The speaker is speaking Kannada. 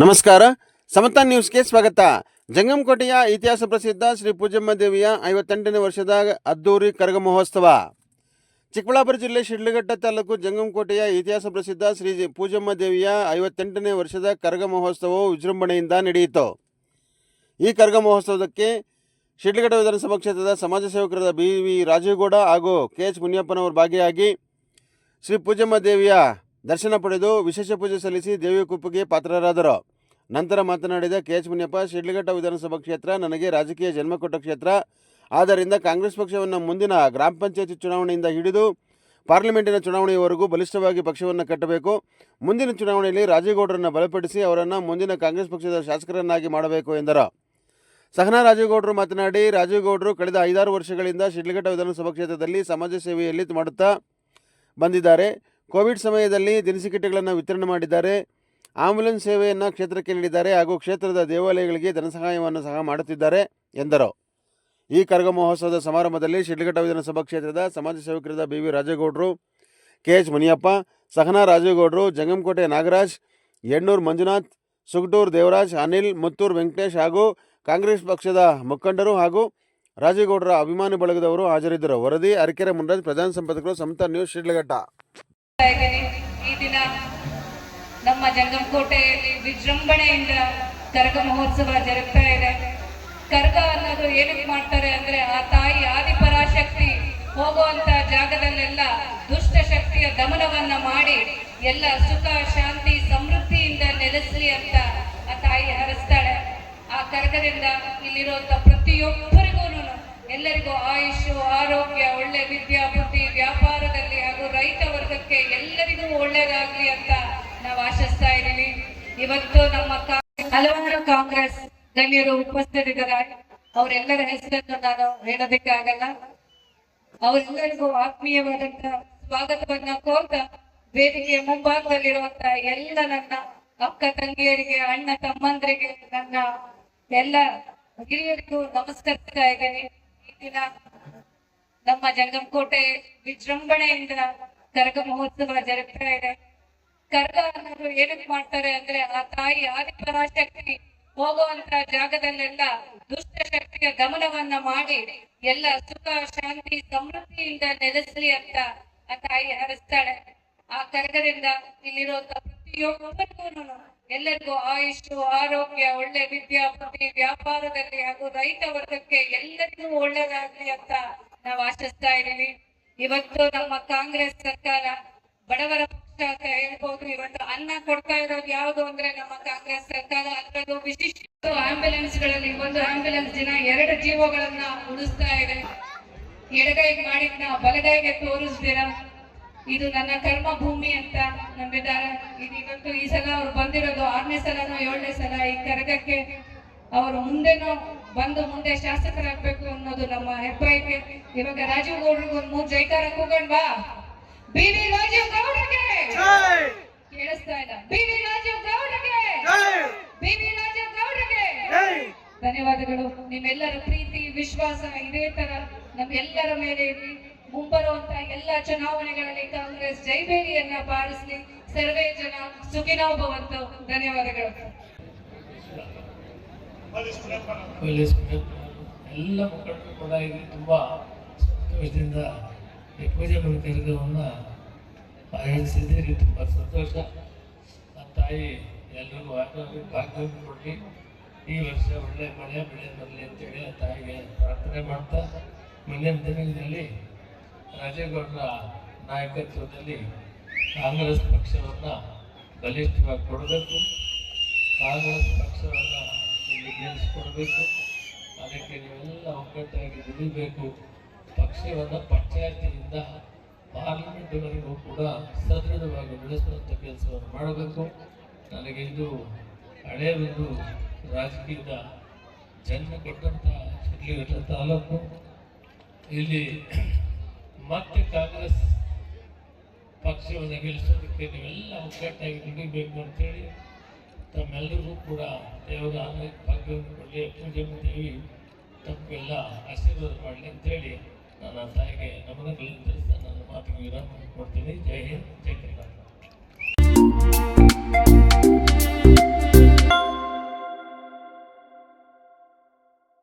ನಮಸ್ಕಾರ. ಸಮತಾ ನ್ಯೂಸ್ಗೆ ಸ್ವಾಗತ. ಜಂಗಮಕೋಟೆಯ ಇತಿಹಾಸ ಪ್ರಸಿದ್ಧ ಶ್ರೀ ಪೂಜಮ್ಮ ದೇವಿಯ 58ನೇ ವರ್ಷದ ಅದ್ದೂರಿ ಕರಗ ಮಹೋತ್ಸವ. ಚಿಕ್ಕಬಳ್ಳಾಪುರ ಜಿಲ್ಲೆ ಶಿಡ್ಲಘಟ್ಟ ತಾಲೂಕು ಜಂಗಮಕೋಟೆಯ ಇತಿಹಾಸ ಪ್ರಸಿದ್ಧ ಶ್ರೀ ಪೂಜಮ್ಮ ದೇವಿಯ 58ನೇ ವರ್ಷದ ಕರಗ ಮಹೋತ್ಸವವು ವಿಜೃಂಭಣೆಯಿಂದ ನಡೆಯಿತು. ಈ ಕರಗ ಮಹೋತ್ಸವಕ್ಕೆ ಶಿಡ್ಲಘಟ್ಟ ವಿಧಾನಸಭಾ ಕ್ಷೇತ್ರದ ಸಮಾಜ ಸೇವಕರಾದ ಬಿ.ವಿ. ರಾಜೇಗೌಡ ಹಾಗೂ ಕೆ.ಎಚ್. ಮುನಿಯಪ್ಪನವರು ಭಾಗಿಯಾಗಿ ಶ್ರೀ ಪೂಜಮ್ಮ ದೇವಿಯ ದರ್ಶನ ಪಡೆದು ವಿಶೇಷ ಪೂಜೆ ಸಲ್ಲಿಸಿ ದೇವಿಯ ಕೃಪೆಗೆ ಪಾತ್ರರಾದರು. ನಂತರ ಮಾತನಾಡಿದ ಕೆ.ಎಚ್. ಮುನಿಯಪ್ಪ, ಶಿಡ್ಲಘಟ್ಟ ವಿಧಾನಸಭಾ ಕ್ಷೇತ್ರ ನನಗೆ ರಾಜಕೀಯ ಜನ್ಮ ಕೊಟ್ಟ ಕ್ಷೇತ್ರ. ಆದ್ದರಿಂದ ಕಾಂಗ್ರೆಸ್ ಪಕ್ಷವನ್ನು ಮುಂದಿನ ಗ್ರಾಮ ಪಂಚಾಯತಿ ಚುನಾವಣೆಯಿಂದ ಹಿಡಿದು ಪಾರ್ಲಿಮೆಂಟಿನ ಚುನಾವಣೆಯವರೆಗೂ ಬಲಿಷ್ಠವಾಗಿ ಪಕ್ಷವನ್ನು ಕಟ್ಟಬೇಕು. ಮುಂದಿನ ಚುನಾವಣೆಯಲ್ಲಿ ರಾಜೇಗೌಡರನ್ನು ಬಲಪಡಿಸಿ ಅವರನ್ನು ಮುಂದಿನ ಕಾಂಗ್ರೆಸ್ ಪಕ್ಷದ ಶಾಸಕರನ್ನಾಗಿ ಮಾಡಬೇಕು ಎಂದರು. ಸಹನಾ ರಾಜೇಗೌಡರು ಮಾತನಾಡಿ, ರಾಜೇಗೌಡರು ಕಳೆದ 5-6 ವರ್ಷಗಳಿಂದ ಶಿಡ್ಲಘಟ್ಟ ವಿಧಾನಸಭಾ ಕ್ಷೇತ್ರದಲ್ಲಿ ಸಮಾಜ ಸೇವೆಯಲ್ಲಿ ಮಾಡುತ್ತಾ ಬಂದಿದ್ದಾರೆ. ಕೋವಿಡ್ ಸಮಯದಲ್ಲಿ ದಿನಸಿ ಕಿಟ್ಗಳನ್ನು ವಿತರಣೆ ಮಾಡಿದ್ದಾರೆ. ಆಂಬ್ಯುಲೆನ್ಸ್ ಸೇವೆಯನ್ನು ಕ್ಷೇತ್ರಕ್ಕೆ ನೀಡಿದ್ದಾರೆ ಹಾಗೂ ಕ್ಷೇತ್ರದ ದೇವಾಲಯಗಳಿಗೆ ಧನಸಹಾಯವನ್ನು ಸಹ ಮಾಡುತ್ತಿದ್ದಾರೆ ಎಂದರು. ಈ ಕರಗ ಮಹೋತ್ಸವದ ಸಮಾರಂಭದಲ್ಲಿ ಶಿಡ್ಲಘಟ್ಟ ವಿಧಾನಸಭಾ ಕ್ಷೇತ್ರದ ಸಮಾಜ ಸೇವಕರಾದ ಬಿ.ವಿ. ರಾಜೇಗೌಡರು, ಕೆ.ಎಚ್. ಮುನಿಯಪ್ಪ, ಸಹನಾ ರಾಜೇಗೌಡರು, ಜಂಗಮಕೋಟೆ ನಾಗರಾಜ್, ಎಣ್ಣೂರು ಮಂಜುನಾಥ್, ಸುಗಟೂರು ದೇವರಾಜ್, ಅನಿಲ್, ಮುತ್ತೂರು ವೆಂಕಟೇಶ್ ಹಾಗೂ ಕಾಂಗ್ರೆಸ್ ಪಕ್ಷದ ಮುಖಂಡರು ಹಾಗೂ ರಾಜೇಗೌಡರ ಅಭಿಮಾನಿ ಬಳಗದವರು ಹಾಜರಿದ್ದರು. ವರದಿ ಅರಕೆರೆ ಮುನ್ರಾಜ್, ಪ್ರಧಾನ ಸಂಪಾದಕರು, ಸಮತಾ ನ್ಯೂಸ್, ಶಿಡ್ಲಘಟ್ಟ. ಈ ದಿನ ನಮ್ಮ ಜಂಗಮಕೋಟೆಯಲ್ಲಿ ವಿಜೃಂಭಣೆಯಿಂದ ಕರಗ ಮಹೋತ್ಸವ ಜರುಗ್ತಾ ಇದೆ. ಕರಗ ಅನ್ನೋದು ಏನಕ್ಕೆ ಮಾಡ್ತಾರೆ ಅಂದ್ರೆ, ಆ ತಾಯಿ ಆದಿಪರಾಶಕ್ತಿ ಹೋಗುವಂತ ಜಾಗದಲ್ಲೆಲ್ಲ ದುಷ್ಟ ಶಕ್ತಿಯ ದಮನವನ್ನ ಮಾಡಿ ಎಲ್ಲ ಸುಖ ಶಾಂತಿ ಸಮೃದ್ಧಿಯಿಂದ ನೆಲೆಸಲಿ ಅಂತ ಆ ತಾಯಿ ಹರಿಸ್ತಾಳೆ. ಆ ಕರಗದಿಂದ ಇಲ್ಲಿರುವಂತ ಪ್ರತಿಯೊಬ್ಬರಿಗೂ ಎಲ್ಲರಿಗೂ ಆಯುಷು, ಆರೋಗ್ಯ, ಒಳ್ಳೆ ವಿದ್ಯಾ ಬುದ್ಧಿ, ವ್ಯಾಪಾರದಲ್ಲಿ ಹಾಗೂ ರೈತ ವರ್ಗಕ್ಕೆ ಎಲ್ಲರಿಗೂ ಒಳ್ಳೇದಾಗ್ಲಿ ಅಂತ ನಾವು ಆಶಿಸ್ತಾ ಇದ್ದೀವಿ. ಇವತ್ತು ನಮ್ಮ ಹಲವಾರು ಕಾಂಗ್ರೆಸ್ ಗಣ್ಯರು ಉಪಸ್ಥಿತರಿದ್ದಾರೆ. ಅವರೆಲ್ಲರ ಹೆಸರನ್ನು ನಾನು ಹೇಳೋದಕ್ಕಾಗಲ್ಲ. ಅವರೆಲ್ಲರಿಗೂ ಆತ್ಮೀಯವಾದಂತ ಸ್ವಾಗತವನ್ನ ಕೋರ್ತಾ ವೇದಿಕೆಯ ಮುಂಭಾಗದಲ್ಲಿರುವಂತ ಎಲ್ಲ ನನ್ನ ಅಕ್ಕ ತಂಗಿಯರಿಗೆ, ಅಣ್ಣ ತಮ್ಮಂದರಿಗೆ, ನನ್ನ ಎಲ್ಲ ಹಿರಿಯರಿಗೂ ನಮಸ್ಕರಿಸ್ತಾ ಇದ್ದೇನೆ. ದಿನ ನಮ್ಮ ಜಂಗಮಕೋಟೆ ವಿಜೃಂಭಣೆಯಿಂದ ಕರಗ ಮಹೋತ್ಸವ ಜರುಗ್ತಾ ಇದೆ. ಕರಗ ಅನ್ನೋದು ಏನಕ್ಕೆ ಮಾಡ್ತಾರೆ ಅಂದ್ರೆ, ಆ ತಾಯಿ ಆದಿಪರಾಶಕ್ತಿ ಹೋಗುವಂತ ಜಾಗದಲ್ಲೆಲ್ಲ ದುಷ್ಟ ಶಕ್ತಿಯ ದಮನವನ್ನ ಮಾಡಿ ಎಲ್ಲ ಸುಖ ಶಾಂತಿ ಸಮೃದ್ಧಿಯಿಂದ ನೆಲೆಸಲಿ ಅಂತ ಆ ತಾಯಿ ಹರಿಸ್ತಾಳೆ. ಆ ಕರಗದಿಂದ ಇಲ್ಲಿರುವಂತ ಪ್ರತಿಯೊಬ್ಬರಿಗೂ ಎಲ್ಲರಿಗೂ ಆಯುಷು, ಆರೋಗ್ಯ, ಒಳ್ಳೆ ವಿದ್ಯಾ ಬುದ್ಧಿ, ವ್ಯಾಪಾರದಲ್ಲಿ ಹಾಗೂ ರೈತ ವರ್ಗಕ್ಕೆ ಎಲ್ಲರಿಗೂ ಒಳ್ಳೇದಾಗ್ಲಿ ಅಂತ ನಾವು ಆಶಿಸ್ತಾ ಇದ್ದೀವಿ. ಇವತ್ತು ನಮ್ಮ ಕಾಂಗ್ರೆಸ್ ಸರ್ಕಾರ ಬಡವರ ಪಕ್ಷ ಅಂತ ಹೇಳ್ಬೋದು. ಇವತ್ತು ಅನ್ನ ಕೊಡ್ತಾ ಇರೋದು ಯಾವುದು ಅಂದ್ರೆ ನಮ್ಮ ಕಾಂಗ್ರೆಸ್ ಸರ್ಕಾರ. ಅದರದ್ದು ವಿಶಿಷ್ಟ ಆಂಬ್ಯುಲೆನ್ಸ್ ಗಳಲ್ಲಿ ಒಂದು ಆಂಬ್ಯುಲೆನ್ಸ್ ದಿನ 2 ಜೀವಗಳನ್ನ ಉಳಿಸ್ತಾ ಇದೆ. ಎಡಗೈಗೆ ಮಾಡಿದ್ನ ಬಲಗೈಗೆ ತೋರಿಸ್ದಿರ, ಇದು ನನ್ನ ಕರ್ಮ ಭೂಮಿ ಅಂತ ನಂಬಿದ್ದಾರೆ. ಇವತ್ತು ಈ ಸಲ ಅವ್ರು ಬಂದಿರೋದು 6ನೇ ಸಲನೋ 7ನೇ ಸಲ ಈ ಕರಗಕ್ಕೆ. ಅವರು ಮುಂದೆ ಶಾಸಕರಾಗಬೇಕು ಅನ್ನೋದು ನಮ್ಮ ಹೆಬ್ಬಯಕೆ. ಇವಾಗ ರಾಜೀವ್ ಗೌಡ್ರಿಗೆ ಒಂದು 3 ಜೈಕಾರ ಕೂಗಣ್ವಾ? ಬಿ.ವಿ. ರಾಜೀವ್ ಗೌಡ್ರಿಗೆ ಕೇಳಿಸ್ತಾ ಇಲ್ಲ. ಬಿ.ವಿ. ರಾಜೀವ್ ಗೌಡ್ರಿಗೆ, ಬಿ.ವಿ. ರಾಜೀವ್ ಗೌಡ್ರಿಗೆ ಧನ್ಯವಾದಗಳು. ನಿಮ್ಮೆಲ್ಲರ ಪ್ರೀತಿ ವಿಶ್ವಾಸ ಇದೇ ತರ ನಮ್ಮೆಲ್ಲರ ಮೇಲೆ ಇರಲಿ. ಮುಂಬರುವಂತ ಎಲ್ಲ ಚುನಾವಣೆಗಳಲ್ಲಿ ಕಾಂಗ್ರೆಸ್ ಜೈಬೇರಿಯನ್ನ ಬಾರಿಸಲಿ. ಸರ್ವೇ ಜನ ಸುಖಿನೋ ಭವಂತು. ಧನ್ಯವಾದಗಳು. ಎಲ್ಲ ಮುಖಂಡರು ಕೂಡ ಇಲ್ಲಿ ತುಂಬಾ ಸಂತೋಷದಿಂದ ಪೂಜೆ ಕರಗವನ್ನು ಆಯೋಜಿಸಿದ್ದೀರಿ. ತುಂಬಾ ಸಂತೋಷ. ಆ ತಾಯಿ ಎಲ್ಲರಿಗೂ ಭಾಗ್ಯವನ್ನು ಕೊಡಲಿ. ಈ ವರ್ಷ ಒಳ್ಳೆ ಮಳೆ ಬೆಳೆ ಬರಲಿ ಅಂತೇಳಿ ಆ ತಾಯಿಗೆ ಪ್ರಾರ್ಥನೆ ಮಾಡ್ತಾ, ಮುಂದಿನ ದಿನಗಳಲ್ಲಿ ರಾಜೇಗೌಡರ ನಾಯಕತ್ವದಲ್ಲಿ ಕಾಂಗ್ರೆಸ್ ಪಕ್ಷವನ್ನು ಬಲಿಷ್ಠವಾಗಿ ಕೊಡಬೇಕು. ಕಾಂಗ್ರೆಸ್ ಪಕ್ಷವನ್ನು ಇಲ್ಲಿ ಗೆಲ್ಲಿಸಿಕೊಡ್ಬೇಕು. ಅದಕ್ಕೆ ನೀವೆಲ್ಲ ಒಗ್ಗಟ್ಟಾಗಿ ದುಡಿಬೇಕು. ಪಕ್ಷವನ್ನು ಪಂಚಾಯತಿಯಿಂದ ಪಾರ್ಲಿಮೆಂಟ್ವರೆಗೂ ಕೂಡ ಸದೃಢವಾಗಿ ಬೆಳೆಸುವಂಥ ಕೆಲಸವನ್ನು ಮಾಡಬೇಕು. ನನಗೆ ಇದು ಹಳೆಯ ಒಂದು ರಾಜಕೀಯದ ಜನ್ಮ ಕೊಟ್ಟಂಥ ಶಿಡ್ಲಘಟ್ಟ ತಾಲೂಕು. ಇಲ್ಲಿ ಮತ್ತೆ ಕಾಂಗ್ರೆಸ್ ಪಕ್ಷವನ್ನು ಗೆಲ್ಲಿಸೋದಕ್ಕೆ ನೀವೆಲ್ಲ ಒಗ್ಗಟ್ಟಾಗಿ ದುಡಿಬೇಕು ಅಂತೇಳಿ ತಮ್ಮೆಲ್ಲರಿಗೂ ಕೂಡ ದೇವರ ಭಾಗ್ಯವನ್ನು ಕೊಡಲಿ. ಪೂಜೆ ದೇವಿ ತಮಗೆಲ್ಲ ಆಶೀರ್ವಾದ ಮಾಡಲಿ ಅಂತೇಳಿ ನನ್ನ ತಾಯಿಗೆ ನಮನಗಳನ್ನು ತಿಳಿಸ್ತಾ ನನ್ನ ಮಾತಿಗೆ ವಿರಾಮ ಕೊಡ್ತೀನಿ. ಜೈ ಹಿಂದ್, ಜೈ ಕರ್ನಾಟಕ.